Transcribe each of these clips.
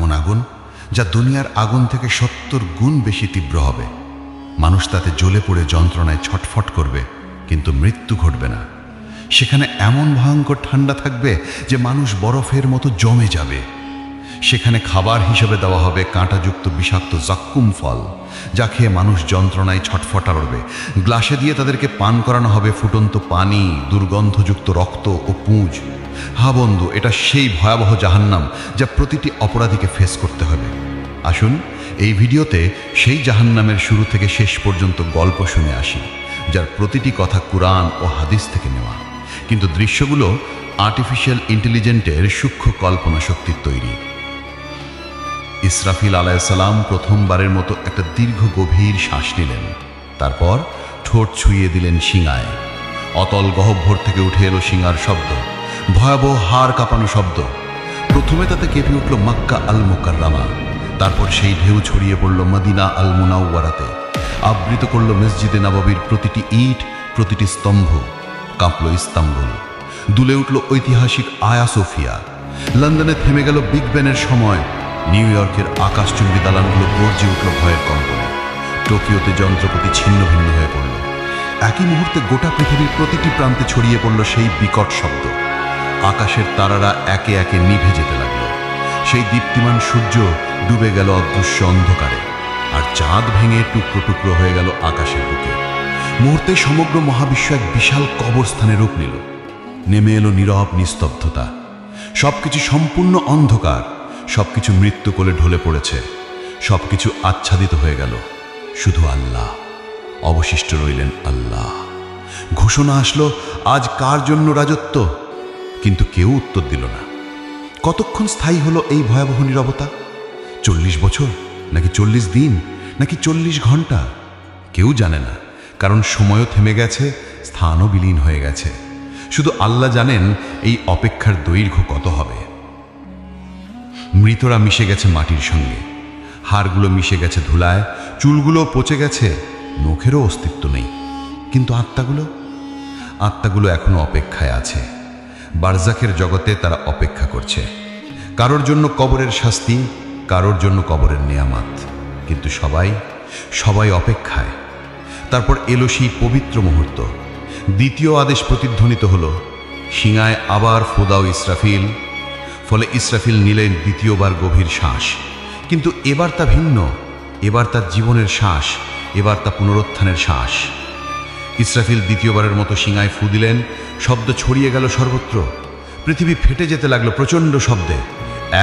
এমন আগুন যা দুনিয়ার আগুন থেকে 70 গুণ বেশি তীব্র হবে। মানুষ তাতে জ্বলে পড়ে যন্ত্রণায় ছটফট করবে, কিন্তু মৃত্যু ঘটবে না। সেখানে এমন ভয়ঙ্কর ঠান্ডা থাকবে যে মানুষ বরফের মতো জমে যাবে। সেখানে খাবার হিসেবে দেওয়া হবে কাঁটাযুক্ত বিষাক্ত জাক্কুম ফল, যা খেয়ে মানুষ যন্ত্রণায় ছটফটাবে। গ্লাসে দিয়ে তাদেরকে পান করানো হবে ফুটন্ত পানি, দুর্গন্ধযুক্ত রক্ত ও পুঁজ। হ্যাঁ বন্ধু, এটা সেই ভয়াবহ জাহান্নাম যা প্রতিটি অপরাধীকে ফেস করতে হবে। আসুন এই ভিডিওতে সেই জাহান্নামের শুরু থেকে শেষ পর্যন্ত গল্প শুনে আসি, যার প্রতিটি কথা কুরআন ও হাদিস থেকে নেওয়া, কিন্তু দৃশ্যগুলো আর্টিফিশিয়াল ইন্টেলিজেন্টের সূক্ষ্ম কল্পনা শক্তির তৈরি। ইসরাফিল আলাইহিস সালাম প্রথমবারের মতো একটা দীর্ঘ গভীর শ্বাস নিলেন। তারপর ঠোঁট ছুঁয়ে দিলেন শিঙায়। অতল গহ্বর থেকে উঠে এলো শিঙার শব্দ, ভয়াবহ হাড় কাঁপানো শব্দ। প্রথমে তাতে কেঁপে উঠল মক্কা আল মুকাররমা, তারপর সেই ঢেউ ছড়িয়ে পড়ল মদিনা আল মুনাওয়ারাতে, আবৃত করল মসজিদে নববীর প্রতিটি ইট, প্রতিটি স্তম্ভ। কাঁপল ইস্তাম্বুল, দুলে উঠল ঐতিহাসিক আয়া সোফিয়া। লন্ডনে থেমে গেল বিগ ব্যানের সময়। নিউ ইয়র্কের আকাশচুম্বী দালানগুলো গর্জে উঠল ভয়ের কম্পনে। টোকিওতে যন্ত্রপাতি ছিন্ন ভিন্ন হয়ে পড়ল। একই মুহূর্তে গোটা পৃথিবীর প্রতিটি প্রান্তে ছড়িয়ে পড়ল সেই বিকট শব্দ। আকাশের তারারা একে একে নিভে যেতে লাগলো। সেই দীপ্তিমান সূর্য ডুবে গেল অদৃশ্য অন্ধকারে, আর চাঁদ ভেঙে টুকরো টুকরো হয়ে গেল আকাশের বুকে। মুহূর্তে সমগ্র মহাবিশ্ব এক বিশাল কবরস্থানে রূপ নিল। নেমে এলো নীরব নিস্তব্ধতা। সবকিছু সম্পূর্ণ অন্ধকার, সবকিছু মৃত্যু কোলে ঢলে পড়েছে, সবকিছু আচ্ছাদিত হয়ে গেল। শুধু আল্লাহ, অবশিষ্ট রইলেন আল্লাহ। ঘোষণা আসলো, আজ কার জন্য রাজত্ব? কিন্তু কেউ উত্তর দিল না। কতক্ষণ স্থায়ী হলো এই ভয়াবহ নীরবতা? 40 বছর, নাকি 40 দিন, নাকি 40 ঘন্টা? কেউ জানে না, কারণ সময়ও থেমে গেছে, স্থানও বিলীন হয়ে গেছে। শুধু আল্লাহ জানেন এই অপেক্ষার দৈর্ঘ্য কত হবে। মৃতরা মিশে গেছে মাটির সঙ্গে, হাড়গুলো মিশে গেছে ধুলায়, চুলগুলো পচে গেছে, নখেরও অস্তিত্ব নেই। কিন্তু আত্মাগুলো এখনো অপেক্ষায় আছে। বারজাখের জগতে তারা অপেক্ষা করছে, কারোর জন্য কবরের শাস্তি, কারোর জন্য কবরের নেয়ামত, কিন্তু সবাই অপেক্ষায়। তারপর এলো সেই পবিত্র মুহূর্ত। দ্বিতীয় আদেশ প্রতিধ্বনিত হলো, শিঙায় আবার ফু দাও ইসরাফিল। ফলে ইসরাফিল নিলেন দ্বিতীয়বার গভীর শ্বাস, কিন্তু এবার তা ভিন্ন। এবার তার জীবনের শ্বাস, এবার তা পুনরুত্থানের শ্বাস। ইসরাফিল দ্বিতীয়বারের মতো শিঙায় ফু দিলেন। শব্দ ছড়িয়ে গেল সর্বত্র। পৃথিবী ফেটে যেতে লাগলো প্রচণ্ড শব্দে।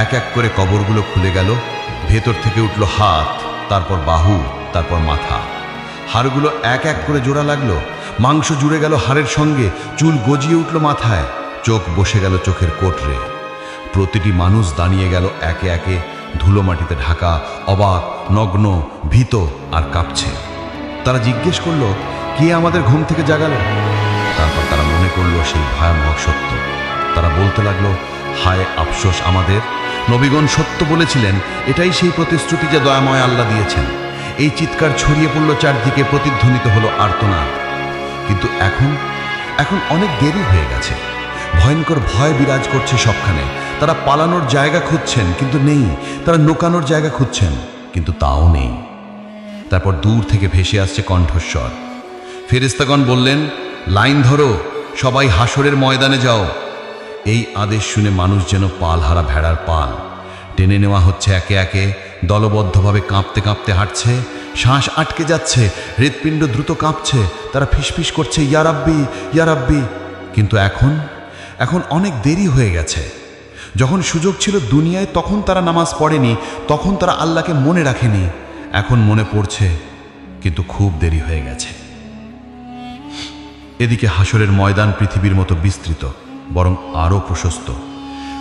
এক এক করে কবরগুলো খুলে গেল। ভেতর থেকে উঠল হাত, তারপর বাহু, তারপর মাথা। হাড়গুলো এক এক করে জোড়া লাগলো। মাংস জুড়ে গেল হাড়ের সঙ্গে, চুল গজিয়ে উঠল মাথায়, চোখ বসে গেল চোখের কোটরে। প্রতিটি মানুষ দাঁড়িয়ে গেল একে একে, ধুলো মাটিতে ঢাকা, অবাক, নগ্ন, ভীত আর কাঁপছে। তারা জিজ্ঞেস করলো, কে আমাদের ঘুম থেকে জাগালো? তারপর তারা মনে করলো সেই ভয়াবহ সত্য। তারা বলতে লাগলো, হায় আফসোস আমাদের। নবীগণ সত্য বলেছিলেন, এটাই সেই প্রতিশ্রুতি যা দয়াময় আল্লাহ দিয়েছেন। এই চিৎকার ছড়িয়ে পড়ল চারদিকে, প্রতিধ্বনিত হলো আর্তনাদ। কিন্তু এখন অনেক দেরি হয়ে গেছে। ভয়ঙ্কর ভয় বিরাজ করছে সবখানে। তারা পালানোর জায়গা খুঁজছেন, কিন্তু নেই। তারা নোকানোর জায়গা খুঁজছেন, কিন্তু তাও নেই। তারপর দূর থেকে ভেসে আসছে কণ্ঠস্বর। ফেরেশতাগণ বললেন, লাইন ধরো, সবাই হাসরের ময়দানে যাও। এই আদেশ শুনে মানুষ যেন পালহারা ভেড়ার পাল। টেনে নেওয়া হচ্ছে একে একে, দলবদ্ধভাবে কাঁপতে কাঁপতে হাঁটছে। শ্বাস আটকে যাচ্ছে, হৃৎপিণ্ড দ্রুত কাঁপছে। তারা ফিসফিস করছে, ইয়া রাব্বি, ইয়া রাব্বি। কিন্তু এখন অনেক দেরি হয়ে গেছে। যখন সুযোগ ছিল দুনিয়ায়, তখন তারা নামাজ পড়েনি, তখন তারা আল্লাহকে মনে রাখেনি। এখন মনে পড়ছে, কিন্তু খুব দেরি হয়ে গেছে। এদিকে হাসরের ময়দান পৃথিবীর মতো বিস্তৃত, বরং আরও প্রশস্ত।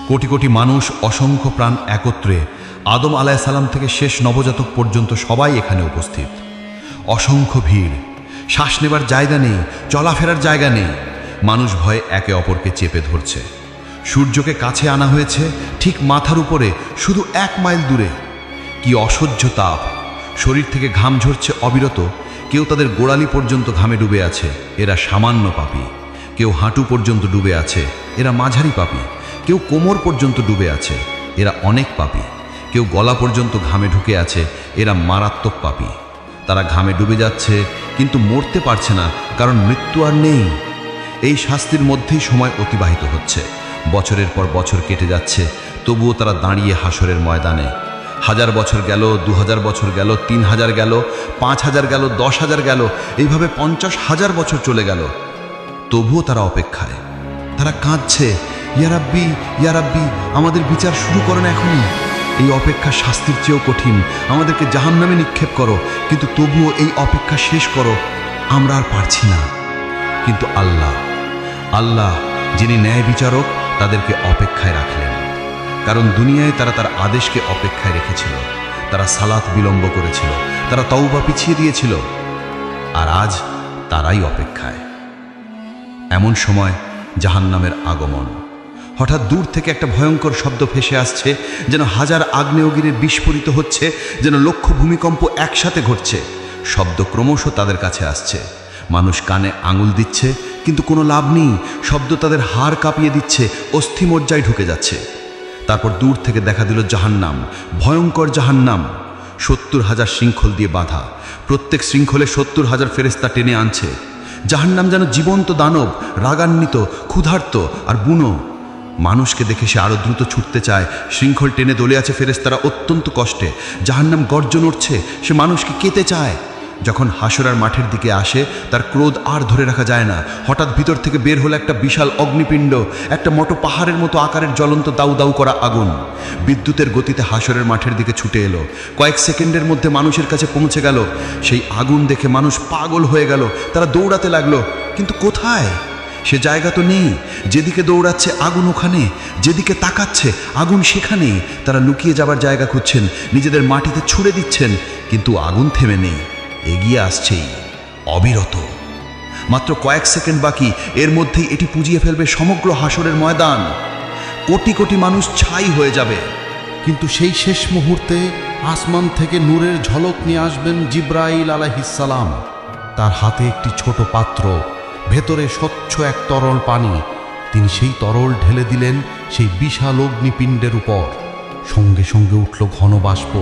কোটি কোটি মানুষ, অসংখ্য প্রাণ একত্রে, আদম আলাইহিস সালাম থেকে শেষ নবজাতক পর্যন্ত সবাই এখানে উপস্থিত। অসংখ্য ভিড়, শ্বাস নেবার জায়গা নেই, চলাফেরার জায়গা নেই। মানুষ ভয়ে একে অপরকে চেপে ধরছে। সূর্যকে কাছে আনা হয়েছে ঠিক মাথার উপরে, শুধু 1 মাইল দূরে। কি অসহ্য তাপ! শরীর থেকে ঘাম ঝরছে অবিরত। কেউ তাদের গোড়ালি পর্যন্ত ঘামে ডুবে আছে, এরা সামান্য পাপী। কেউ হাঁটু পর্যন্ত ডুবে আছে, এরা মাঝারি পাপী। কেউ কোমর পর্যন্ত ডুবে আছে, এরা অনেক পাপী। কেউ গলা পর্যন্ত ঘামে ঢুকে আছে, এরা মারাত্মক পাপী। তারা ঘামে ডুবে যাচ্ছে কিন্তু মরতে পারছে না, কারণ মৃত্যু আর নেই। এই শাস্তির মধ্যেই সময় অতিবাহিত হচ্ছে। বছরের পর বছর কেটে যাচ্ছে, তবুও তারা দাঁড়িয়ে হাসরের ময়দানে। 1000 বছর গেল, 2000 বছর গেল, 3000 গেল, 5000 গেল, 10,000 গেল, এইভাবে 50,000 বছর চলে গেল। তবুও তারা অপেক্ষায়। তারা কাঁদছে, ইয়া রাব্বি, ইয়া রাব্বি, আমাদের বিচার শুরু করো না এখনই। এই অপেক্ষা শাস্তির চেয়েও কঠিন। আমাদেরকে জাহান্নামে নিক্ষেপ করো, কিন্তু তবুও এই অপেক্ষা শেষ করো, আমরা আর পারছি না। কিন্তু আল্লাহ যিনি ন্যায় বিচারক, তাদেরকে অপেক্ষায় রাখলেন। কারণ দুনিয়ায় তারা তার আদেশকে অপেক্ষায় রেখেছিল। তারা সালাত বিলম্ব করেছিল, তারা তওবা পিছিয়ে দিয়েছিল, আর আজ তারাই অপেক্ষায়। এমন সময় জাহান্নামের আগমন। হঠাৎ দূর থেকে একটা ভয়ঙ্কর শব্দ ভেসে আসছে, যেন 1000 আগ্নেয়গিরির বিস্ফোরিত হচ্ছে, যেন লক্ষ ভূমিকম্প একসাথে ঘটছে। শব্দ ক্রমশ তাদের কাছে আসছে। মানুষ কানে আঙুল দিচ্ছে, কিন্তু কোনো লাভ নেই। শব্দ তাদের হাড় কাঁপিয়ে দিচ্ছে, অস্থিমজ্জায় ঢুকে যাচ্ছে। তারপর দূর থেকে দেখা দিল জাহান্নাম, ভয়ঙ্কর জাহান্নাম। 70,000 শৃঙ্খল দিয়ে বাঁধা, প্রত্যেক শৃঙ্খলে 70,000 ফেরেশতা টেনে আনছে। জাহান্নাম যেন জীবন্ত দানব, রাগান্বিত, ক্ষুধার্ত আর বুনো। মানুষকে দেখে সে আরো দ্রুত ছুটতে চায়। শৃঙ্খল টেনে দলে আছে ফেরেশতারা অত্যন্ত কষ্টে। জাহান্নাম গর্জন উঠছে, সে মানুষকে কেটে চায়। যখন হাসরের মাঠের দিকে আসে, তার ক্রোধ আর ধরে রাখা যায় না। হঠাৎ ভিতর থেকে বের হলো একটা বিশাল অগ্নিপিণ্ড, একটা মোটো পাহাড়ের মতো আকারের জ্বলন্ত দাউ দাউ করা আগুন। বিদ্যুতের গতিতে হাসরের মাঠের দিকে ছুটে এলো। কয়েক সেকেন্ডের মধ্যে মানুষের কাছে পৌঁছে গেল। সেই আগুন দেখে মানুষ পাগল হয়ে গেল। তারা দৌড়াতে লাগলো, কিন্তু কোথায়? সে জায়গা তো নেই। যেদিকে দৌড়াচ্ছে আগুন ওখানে, যেদিকে তাকাচ্ছে আগুন সেখানে। তারা লুকিয়ে যাবার জায়গা খুঁজছেন, নিজেদের মাটিতে ছুঁড়ে দিচ্ছেন, কিন্তু আগুন থেমে নেই, এগিয়ে আসছেই অবিরত। মাত্র কয়েক সেকেন্ড বাকি, এর মধ্যেই এটি পুজিয়ে ফেলবে সমগ্র হাসরের ময়দান। কোটি কোটি মানুষ ছাই হয়ে যাবে। কিন্তু সেই শেষ মুহূর্তে আসমান থেকে নূরের ঝলক নিয়ে আসবেন জিব্রাইল আলাইহিসসালাম। তার হাতে একটি ছোট পাত্র, ভেতরে স্বচ্ছ এক তরল পানি। তিনি সেই তরল ঢেলে দিলেন সেই বিশাল অগ্নিপিণ্ডের উপর। সঙ্গে সঙ্গে উঠল ঘন বাষ্প।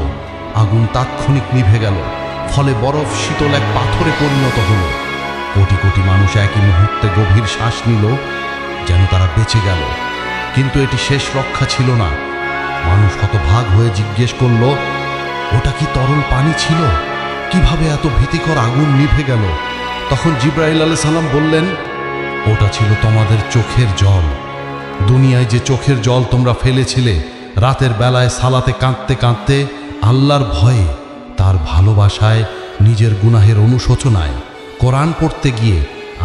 আগুন তাৎক্ষণিক নিভে গেল, ফলে বরফ শীতল এক পাথরে পরিণত হলো। কোটি কোটি মানুষ একই মুহূর্তে গভীর শ্বাস নিল, যেন তারা বেঁচে গেল। কিন্তু এটি শেষ রক্ষা ছিল না। মানুষ হতভাগ হয়ে জিজ্ঞেস করল, ওটা কি তরল পানি ছিল? কিভাবে এত ভীতিকর আগুন নিভে গেল? তখন জিব্রাইল আলাইহিস সালাম বললেন, ওটা ছিল তোমাদের চোখের জল। দুনিয়ায় যে চোখের জল তোমরা ফেলেছিলে, রাতের বেলায় সালাতে কাঁদতে কাঁদতে, আল্লাহর ভয়ে, তার ভালোবাসায়, নিজের গুনাহের অনুশোচনায়, কোরআন পড়তে গিয়ে,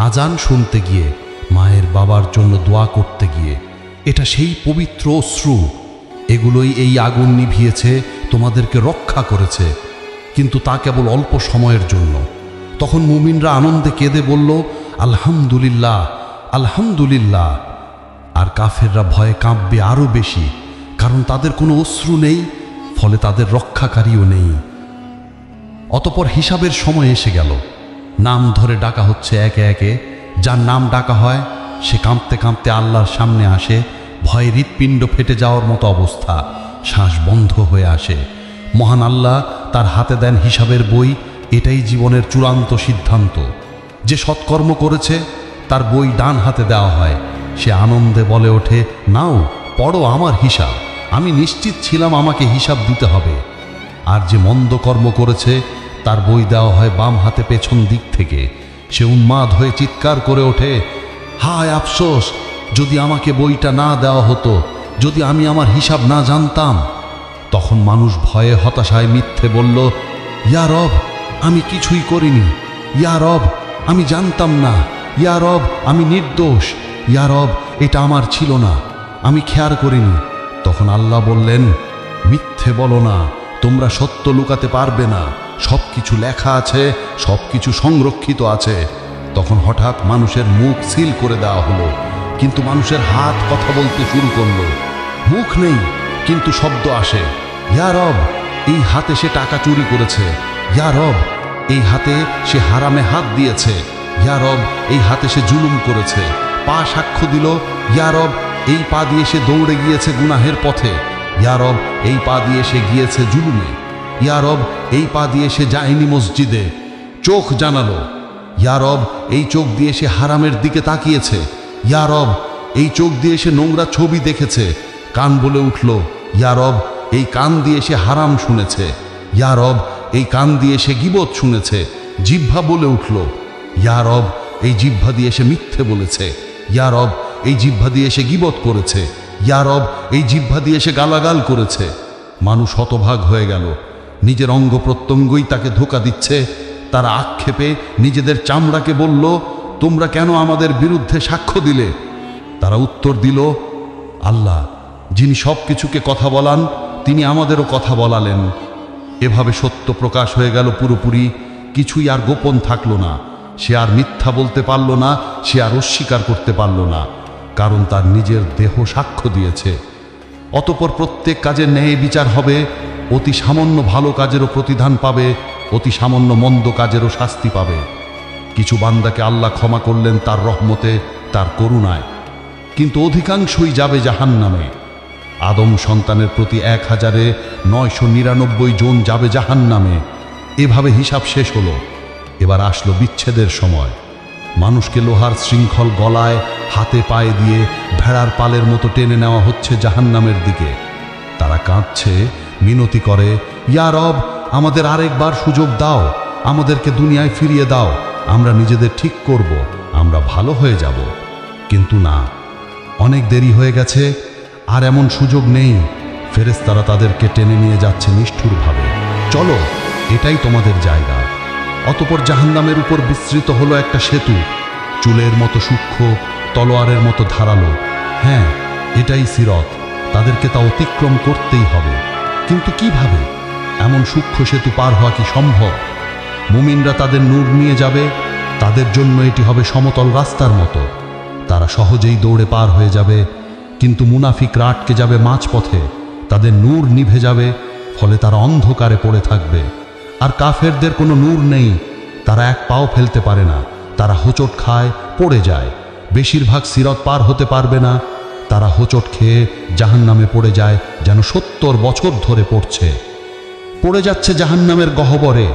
আজান শুনতে গিয়ে, মায়ের বাবার জন্য দোয়া করতে গিয়ে। এটা সেই পবিত্র অশ্রু। এগুলোই এই আগুন নিভিয়েছে, তোমাদেরকে রক্ষা করেছে, কিন্তু তা কেবল অল্প সময়ের জন্য। তখন মুমিনরা আনন্দে কেঁদে বলল, আলহামদুলিল্লাহ, আলহামদুলিল্লাহ। আর কাফেররা ভয়ে কাঁপবে আরও বেশি, কারণ তাদের কোনো অশ্রু নেই, ফলে তাদের রক্ষাকারীও নেই। অতপর হিসাবের সময় এসে গেল। নাম ধরে ডাকা হচ্ছে একে একে। যার নাম ডাকা হয় সে কাঁপতে কাঁপতে আল্লাহর সামনে আসে। ভয়ে হৃৎপিণ্ড ফেটে যাওয়ার মতো অবস্থা, শ্বাস বন্ধ হয়ে আসে। মহান আল্লাহ তার হাতে দেন হিসাবের বই। এটাই জীবনের চূড়ান্ত সিদ্ধান্ত। যে সৎকর্ম করেছে তার বই ডান হাতে দেওয়া হয়। সে আনন্দে বলে ওঠে, নাও পড়ো আমার হিসাব, আমি নিশ্চিত ছিলাম আমাকে হিসাব দিতে হবে। আর যে মন্দ কর্ম করেছে তার বই দেওয়া হয় বাম হাতে পেছন দিক থেকে। সে উন্মাদ হয়ে চিৎকার করে ওঠে, হায় আফসোস, যদি আমাকে বইটা না দেওয়া হতো, যদি আমি আমার হিসাব না জানতাম। তখন মানুষ ভয়ে হতাশায় মিথ্যে বলল, ইয়া রব, আমি কিছুই করিনি। ইয়া রব, আমি জানতাম না। ইয়া রব, আমি নির্দোষ। ইয়া রব, এটা আমার ছিল না, আমি খেয়াল করিনি। তখন আল্লাহ বললেন, মিথ্যে বলো না, তোমরা সত্য লুকাতে পারবে না। সব কিছু লেখা আছে, সব কিছু সংরক্ষিত আছে। তখন হঠাৎ মানুষের মুখ সিল করে দেওয়া হলো, কিন্তু মানুষের হাত কথা বলতে শুরু করলো। মুখ নেই, কিন্তু শব্দ আসে। ইয়া রব, এই হাতে সে টাকা চুরি করেছে। ইয়া রব, এই হাতে সে হারামে হাত দিয়েছে। ইয়া রব, এই হাতে সে জুলুম করেছে। পা সাক্ষ্য দিল, ইয়া রব, এই পা দিয়ে সে দৌড়ে গিয়েছে গুনাহের পথে। ইয়া রব, এই পা দিয়ে সে গিয়েছে জুলুমে। ইয়া রব, এই পা দিয়ে সে যায়নি মসজিদে, চোখ জানালো। ইয়া রব, এই চোখ দিয়ে সে হারামের দিকে তাকিয়েছে। ইয়া রব, এই চোখ দিয়ে সে নোংরা ছবি দেখেছে। কান বলে উঠল, ইয়া রব, এই কান দিয়ে সে হারাম শুনেছে। ইয়া রব, এই কান দিয়ে সে গীবত শুনেছে। জিহ্বা বলে উঠল, ইয়া রব, এই জিহ্বা দিয়ে সে মিথ্যে বলেছে। ইয়া রব, এই জিহ্বা দিয়ে সে গীবত করেছে। ইয়া রব, এই জিহ্বা দিয়ে সে গালাগাল করেছে। মানুষ হতভাগ হয়ে গেল। নিজের অঙ্গ প্রত্যঙ্গই তাকে ধোঁকা দিচ্ছে। তারা আক্ষেপে নিজেদের চামড়াকে বলল, তোমরা কেন আমাদের বিরুদ্ধে সাক্ষ্য দিলে? তারা উত্তর দিল, আল্লাহ যিনি সব কিছুকে কথা বলান, তিনি আমাদেরও কথা বলালেন। এভাবে সত্য প্রকাশ হয়ে গেল পুরোপুরি। কিছুই আর গোপন থাকলো না। সে আর মিথ্যা বলতে পারল না, সে আর অস্বীকার করতে পারল না, কারণ তার নিজের দেহ সাক্ষ্য দিয়েছে। অতঃপর প্রত্যেক কাজের ন্যায় বিচার হবে। অতি সামান্য ভালো কাজেরও প্রতিদান পাবে, অতি সামান্য মন্দ কাজেরও শাস্তি পাবে। কিছু বান্দাকে আল্লাহ ক্ষমা করলেন তার রহমতে, তার করুণায়, কিন্তু অধিকাংশই যাবে জাহান্নামে। আদম সন্তানের প্রতি 1999 জন যাবে জাহান্নামে। এভাবে হিসাব শেষ হলো। এবার আসলো বিচ্ছেদের সময়। মানুষকে লোহার শৃঙ্খল গলায় হাতে পায়ে দিয়ে ভেড়ার পালের মতো টেনে নেওয়া হচ্ছে জাহান্নামের দিকে। তারা কাঁদছে, মিনতি করে, ইয়া রব, আমাদের আরেকবার সুযোগ দাও, আমাদেরকে দুনিয়ায় ফিরিয়ে দাও, আমরা নিজেদের ঠিক করব, আমরা ভালো হয়ে যাব। কিন্তু না, অনেক দেরি হয়ে গেছে, আর এমন সুযোগ নেই। ফেরেশতারা তাদেরকে টেনে নিয়ে যাচ্ছে নিষ্ঠুরভাবে। চলো, এটাই তোমাদের জায়গা। অতঃপর জাহান্নামের উপর বিস্তৃত হলো একটা সেতু, চুলের মতো সূক্ষ্ম, তলোয়ারের মতো ধারালো। হ্যাঁ, এটাই সিরাত। তাদেরকে তা অতিক্রম করতেই হবে। কিন্তু কিভাবে? এমন সূক্ষ্ম সেতু পার হওয়া কি সম্ভব? মুমিনরা তাদের নূর নিয়ে যাবে, তাদের জন্য এটি হবে সমতল রাস্তার মতো। তারা সহজেই দৌড়ে পার হয়ে যাবে। কিন্তু মুনাফিকরা আটকে যাবে মাঝপথে, তাদের নূর নিভে যাবে, ফলে তারা অন্ধকারে পড়ে থাকবে। আর কাফেরদের কোনো নূর নেই, তারা এক পাও ফেলতে পারে না, তারা হোঁচট খায়, পড়ে যায়। বেশিরভাগ সিরাত পার হতে পারবে না। তারা হোঁচট খেয়ে জাহান্নামে পড়ে যায়, যেন 70 বছর ধরে পড়ে যাচ্ছে জাহান্নামের গহ্বরে।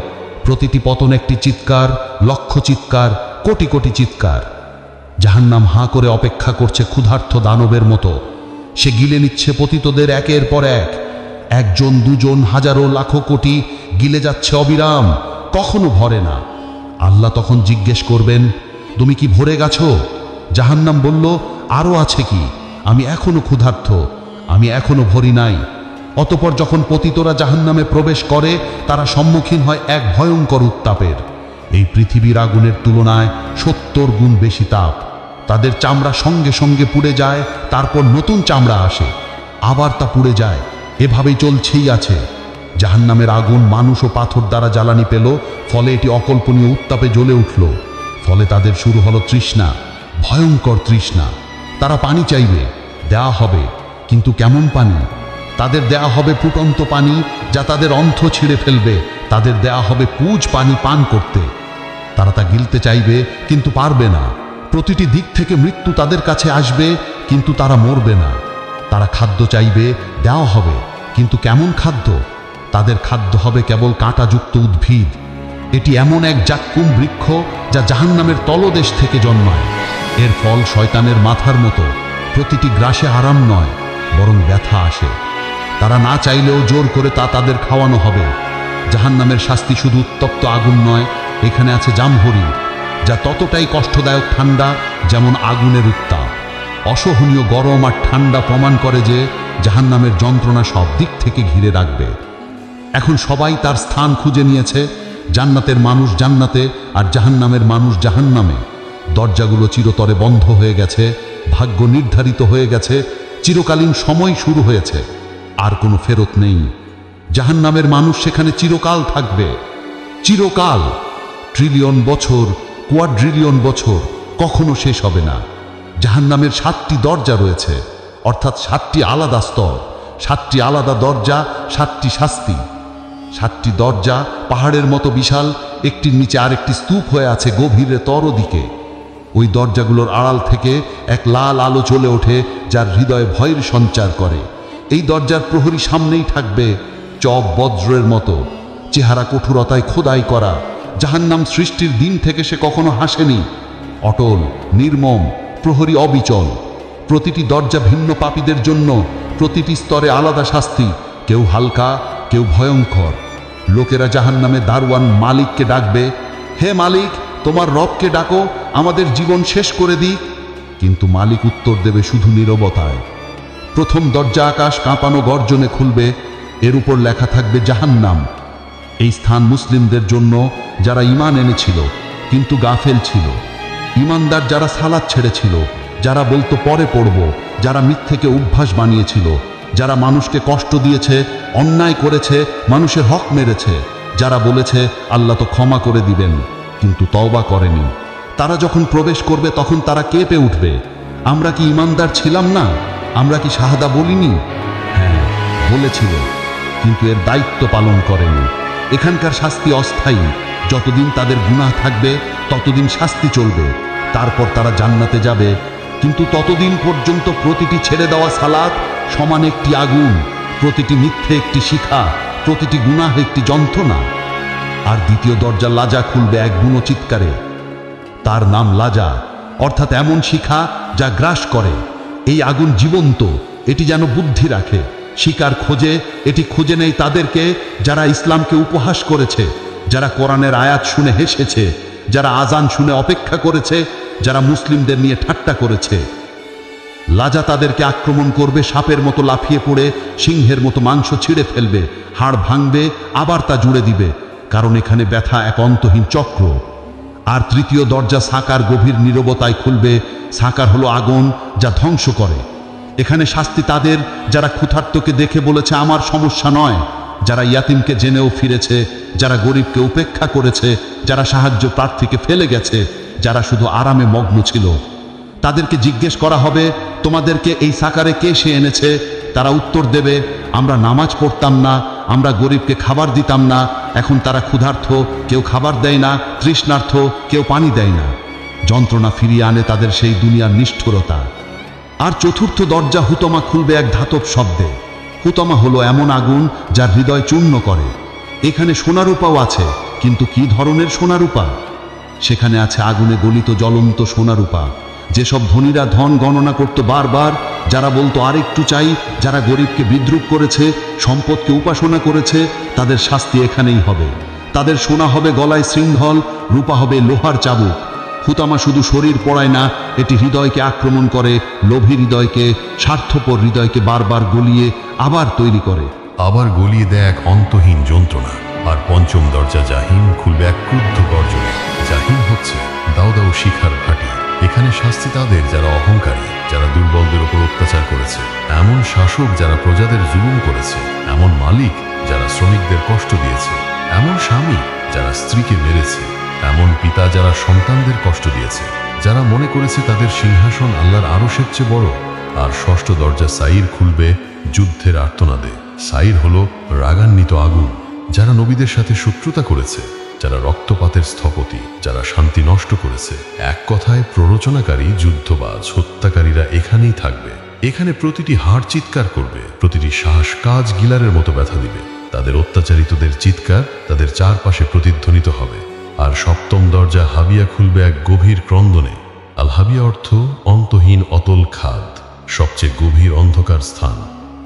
প্রতিটি পতন একটি চিৎকার, লক্ষ চিৎকার, কোটি কোটি চিৎকার। জাহান্নাম হাঁ করে অপেক্ষা করছে ক্ষুধার্ত দানবের মতো। সে গিলে নিচ্ছে পতিতদের একের পর এক। একজন, দুজন, হাজারো, লাখো, কোটি গিলে যাচ্ছে অবিরাম, কখনো ভরে না। আল্লাহ তখন জিজ্ঞেস করবেন, তুমি কি ভরে গেছো? জাহান্নাম বলল, আরও আছে কি, আমি এখনো ক্ষুধার্ত, আমি এখনো ভরি নাই। অতঃপর যখন পতিতরা জাহান্নামে প্রবেশ করে, তারা সম্মুখীন হয় এক ভয়ঙ্কর উত্তাপের। এই পৃথিবীর আগুনের তুলনায় 70 গুণ বেশি তাপ। তাদের চামড়া সঙ্গে সঙ্গে পুড়ে যায়, তারপর নতুন চামড়া আসে, আবার তা পুড়ে যায়। এভাবেই চলছেই আছে। জাহান্নামের আগুন মানুষ ও পাথর দ্বারা জ্বালানি পেল, ফলে এটি অকল্পনীয় উত্তাপে জ্বলে উঠল। ফলে তাদের শুরু হলো তৃষ্ণা, ভয়ঙ্কর তৃষ্ণা। তারা পানি চাইবে, দেয়া হবে, কিন্তু কেমন পানি? তাদের দেয়া হবে ফুটন্ত পানি, যা তাদের অন্ত্র ছিঁড়ে ফেলবে। তাদের দেয়া হবে পুজ পানি পান করতে। তারা তা গিলতে চাইবে, কিন্তু পারবে না। প্রতিটি দিক থেকে মৃত্যু তাদের কাছে আসবে, কিন্তু তারা মরবে না। তারা খাদ্য চাইবে, দেওয়া হবে, কিন্তু কেমন খাদ্য? তাদের খাদ্য হবে কেবল কাঁটাযুক্ত উদ্ভিদ। এটি এমন এক জাক্কুম বৃক্ষ, যা জাহান্নামের তলদেশ থেকে জন্মায়। এর ফল শয়তানের মাথার মতো। প্রতিটি গ্রাসে আরাম নয়, বরং ব্যথা আসে। তারা না চাইলেও জোর করে তা তাদের খাওয়ানো হবে। জাহান্নামের শাস্তি শুধু উত্তপ্ত আগুন নয়, এখানে আছে জামহরি, যা ততটাই কষ্টদায়ক ঠান্ডা যেমন আগুনের উত্তাপ। অসহনীয় গরম আর ঠান্ডা প্রমাণ করে যে জাহান্নামের যন্ত্রণা সব দিক থেকে ঘিরে রাখবে। এখন সবাই তার স্থান খুঁজে নিয়েছে। জান্নাতের মানুষ জান্নাতে, আর জাহান্নামের মানুষ জাহান্নামে। দরজাগুলো চিরতরে বন্ধ হয়ে গেছে, ভাগ্য নির্ধারিত হয়ে গেছে, চিরকালীন সময় শুরু হয়েছে, আর কোনো ফেরত নেই। জাহান্নামের মানুষ সেখানে চিরকাল থাকবে, চিরকাল। ট্রিলিয়ন বছর, কোয়াড্রিলিয়ন বছর, কখনো শেষ হবে না। জাহান্নামের 7টি দরজা রয়েছে, অর্থাৎ 7টি আলাদা স্তর, 7টি আলাদা দরজা, 7টি শাস্তি। 7টি দরজা পাহাড়ের মতো বিশাল, একটির নিচে আরেকটি স্তূপ হয়ে আছে গভীরে তরদিকে। ওই দরজাগুলোর আড়াল থেকে এক লাল আলো জ্বলে ওঠে, যার হৃদয়ে ভয়ের সঞ্চার করে। এই দরজার প্রহরী সামনেই থাকবে, চপ বজ্রের মতো, চেহারা কঠোরতায় খোদাই করা। জাহান্নাম সৃষ্টির দিন থেকে সে কখনো হাসেনি। অটল, নির্মম, প্রহরী অবিচল। প্রতিটি দরজা ভিন্ন পাপীদের জন্য, প্রতিটি স্তরে আলাদা শাস্তি, কেউ হালকা, কেউ ভয়ঙ্কর। লোকেরা জাহান্নামে দারওয়ান মালিককে ডাকবে, হে মালিক, তোমার রবকে ডাকো, আমাদের জীবন শেষ করে দিক। কিন্তু মালিক উত্তর দেবে শুধু নীরবতায়। প্রথম দরজা আকাশ কাঁপানো গর্জনে খুলবে, এর উপর লেখা থাকবে জাহান্নাম। এই স্থান মুসলিমদের জন্য, যারা ঈমান এনেছিল কিন্তু গাফেল ছিল, ঈমানদার যারা সালাত ছেড়েছিল, যারা বলতো পরে পড়ব, যারা মিথ্যেকে অভ্যাস বানিয়েছিল, যারা মানুষকে কষ্ট দিয়েছে, অন্যায় করেছে, মানুষের হক মেরেছে, যারা বলেছে আল্লাহ তো ক্ষমা করে দিবেন কিন্তু তওবা করেনি। তারা যখন প্রবেশ করবে তখন তারা কেঁপে উঠবে, আমরা কি ঈমানদার ছিলাম না? আমরা কি শাহাদা বলিনি? হ্যাঁ, বলেছিল, কিন্তু এর দায়িত্ব পালন করেনি। এখানকার শাস্তি অস্থায়ী, যতদিন তাদের গুনাহ থাকবে ততদিন শাস্তি চলবে, তারপর তারা জান্নাতে যাবে। কিন্তু ততদিন পর্যন্ত প্রতিটি ছেড়ে দেওয়া সালাত সমান একটি আগুন, প্রতিটি মিথ্যে একটি শিখা, প্রতিটি গুনাহ একটি যন্ত্রণা। আর দ্বিতীয় দরজা লাজা খুলবে এক বুনো চিৎকারে। তার নাম লাজা, অর্থাৎ এমন শিখা যা গ্রাস করে। এই আগুন জীবন্ত, এটি যেন বুদ্ধি রাখে, শিকার খোঁজে। এটি খুঁজে নেই তাদেরকে যারা ইসলামকে উপহাস করেছে, যারা কোরআনের আয়াত শুনে হেসেছে, যারা আজান শুনে অপেক্ষা করেছে, যারা মুসলিমদের নিয়ে ঠাট্টা করেছে। লাজা তাদেরকে আক্রমণ করবে, সাপের মতো লাফিয়ে পড়ে সিংহের মতো মাংস ছিঁড়ে ফেলবে, হাড় ভাঙবে, আবার তা জুড়ে দিবে, কারণ এখানে ব্যথা এক অন্তহীন চক্র। আর তৃতীয় দরজা সাকার গভীর নীরবতায় খুলবে। সাকার হলো আগুন যা ধ্বংস করে। এখানে শাস্তি তাদের যারা ক্ষুধার্তকে দেখে বলেছে আমার সমস্যা নয়, যারা ইয়াতিমকে জেনেও ফিরেছে, যারা গরিবকে উপেক্ষা করেছে, যারা সাহায্য প্রার্থীকে ফেলে গেছে, যারা শুধু আরামে মগ্ন ছিল। তাদেরকে জিজ্ঞেস করা হবে, তোমাদেরকে এই সাকারে কে সে এনেছে? তারা উত্তর দেবে, আমরা নামাজ পড়তাম না, আমরা গরিবকে খাবার দিতাম না। এখন তারা ক্ষুধার্ত, কেউ খাবার দেয় না, তৃষ্ণার্থ, কেউ পানি দেয় না। যন্ত্রণা ফিরিয়ে আনে তাদের সেই দুনিয়ার নিষ্ঠুরতা। আর চতুর্থ দরজা হুতমা খুলবে এক ধাতব শব্দে। হুতমা হলো এমন আগুন যার হৃদয় চূর্ণ করে। এখানে সোনারূপাও আছে, কিন্তু কি ধরনের সোনারূপা? সেখানে আছে আগুনে গলিত জ্বলন্ত সোনারূপা। যেসব ধনীরা ধন গণনা করত বারবার, যারা বলতো আরেকটু চাই, যারা গরিবকে বিদ্রুপ করেছে, সম্পদকে উপাসনা করেছে, তাদের শাস্তি এখানেই হবে। তাদের সোনা হবে গলায় শৃঙ্খল, রূপা হবে লোহার চাবুক। হুতামা শুধু শরীর পড়ায় না, এটি হৃদয়কে আক্রমণ করে, লোভী হৃদয়কে, স্বার্থপর হৃদয়কে বারবার গলিয়ে আবার তৈরি করে, আবার গলিয়ে দেয় এক অন্তহীন যন্ত্রণা। আর পঞ্চম দরজা জাহিম খুলবে এক ক্রুদ্ধ গর্জনে। জাহিম হচ্ছে দাও দাও শিখার ঘাঁটি। এখানে শাস্তি তাদের যারা অহংকারী, যারা দুর্বলদের উপর অত্যাচার করেছে, এমন শাসক যারা প্রজাদের জুলুম করেছে, এমন মালিক যারা শ্রমিকদের কষ্ট দিয়েছে, এমন স্বামী যারা স্ত্রীকে মেরেছে, এমন পিতা যারা সন্তানদের কষ্ট দিয়েছে, যারা মনে করেছে তাদের সিংহাসন আল্লাহর আরশের চেয়ে বড়। আর ষষ্ঠ দরজা সাইর খুলবে যুদ্ধের আর্তনাদে। সাইর হলো রাগান্বিত আগুন, যারা নবীদের সাথে শত্রুতা করেছে, যারা রক্তপাতের স্থপতি, যারা শান্তি নষ্ট করেছে। এক কথায় প্ররোচনাকারী, যুদ্ধবাজ, হত্যাকারীরা এখানেই থাকবে। এখানে প্রতিটি হাড় চিৎকার করবে, প্রতিটি শ্বাস কাজ গিলারের মতো ব্যথা দিবে। তাদের অত্যাচারিতদের চিৎকার তাদের চারপাশে প্রতিধ্বনিত হবে। আর সপ্তম দরজা হাবিয়া খুলবে এক গভীর ক্রন্দনে। আল হাবিয়া অর্থ অন্তহীন অতল খাদ, সবচেয়ে গভীর অন্ধকার স্থান।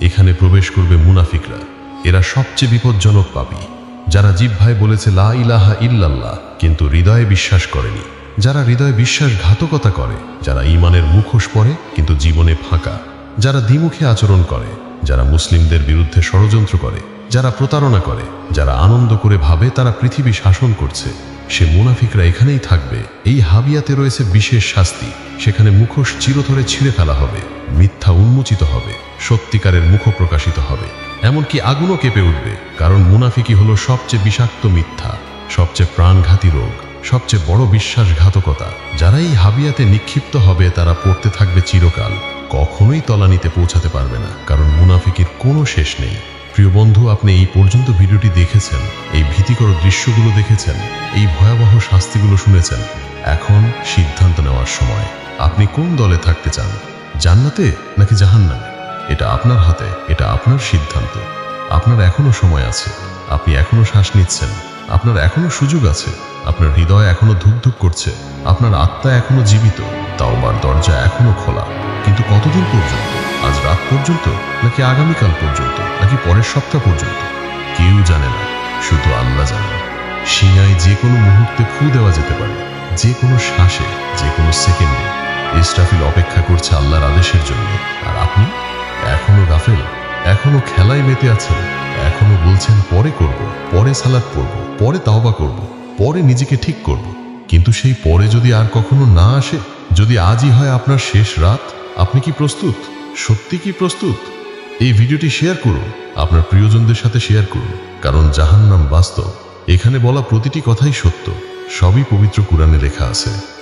এখানে প্রবেশ করবে মুনাফিকরা। এরা সবচেয়ে বিপজ্জনক পাপী, যারা জিহ্বায় বলেছে লা ইলাহা ইল্লাল্লাহ কিন্তু হৃদয়ে বিশ্বাস করেনি, যারা হৃদয়ে বিশ্বাসঘাতকতা করে, যারা ঈমানের মুখোশ পরে কিন্তু জীবনে ফাঁকা, যারা দ্বিমুখী আচরণ করে, যারা মুসলিমদের বিরুদ্ধে ষড়যন্ত্র করে, যারা প্রতারণা করে, যারা আনন্দ করে ভাবে তারা পৃথিবী শাসন করছে। সে মুনাফিকরা এখানেই থাকবে। এই হাবিয়াতে রয়েছে বিশেষ শাস্তি। সেখানে মুখোশ চিরতরে ছিঁড়ে ফেলা হবে, মিথ্যা উন্মোচিত হবে, সত্যিকারের মুখ প্রকাশিত হবে, এমনকি আগুনও কেঁপে উঠবে। কারণ মুনাফিকই হলো সবচেয়ে বিষাক্ত মিথ্যা, সবচেয়ে প্রাণঘাতী রোগ, সবচেয়ে বড় বিশ্বাসঘাতকতা। যারা এই হাবিয়াতে নিক্ষিপ্ত হবে তারা পড়তে থাকবে চিরকাল, কখনোই তলানিতে পৌঁছাতে পারবে না, কারণ মুনাফিকের কোনো শেষ নেই। প্রিয় বন্ধু, আপনি এই পর্যন্ত ভিডিওটি দেখেছেন, এই ভীতিকর দৃশ্যগুলো দেখেছেন, এই ভয়াবহ শাস্তিগুলো শুনেছেন। এখন সিদ্ধান্ত নেওয়ার সময়। আপনি কোন দলে থাকতে চান, জান্নাতে নাকি জাহান্নামে? এটা আপনার হাতে, এটা আপনার সিদ্ধান্ত। আপনার এখনো সময় আছে, আপনি এখনো শ্বাস নিচ্ছেন, আপনার এখনো সুযোগ আছে, আপনার হৃদয় এখনো ধুকধুক করছে, আপনার আত্মা এখনো জীবিত, তাওবার দরজা এখনো খোলা। কিন্তু কতদিন পর্যন্ত? আজ রাত পর্যন্ত, নাকি আগামীকাল পর্যন্ত, নাকি পরের সপ্তাহ পর্যন্ত? কেউ জানে না, শুধু আল্লাহ জানেন। সিনায় যে কোনো মুহূর্তে ফু দেওয়া যেতে পারে, যে কোনো শ্বাসে, যে কোনো সেকেন্ডে। ইসরাফিল অপেক্ষা করছে আল্লাহর আদেশের জন্য, আর আপনি এখনো গাফেল, এখনো খেলায় মেতে আছেন, এখনো বলছেন পরে করব, পরে সালাত পড়ব, পরে তাওবা করব, পরে নিজেকে ঠিক করব। কিন্তু সেই পরে যদি আর কখনো না আসে, যদি আজই হয় আপনার শেষ রাত, আপনি কি প্রস্তুত? সত্যি কি প্রস্তুত? এই ভিডিওটি শেয়ার করুন, আপনার প্রিয়জনদের সাথে শেয়ার করুন, কারণ জাহান্নাম বাস্তব। এখানে বলা প্রতিটি কথাই সত্য, সবই পবিত্র কুরআনে লেখা আছে।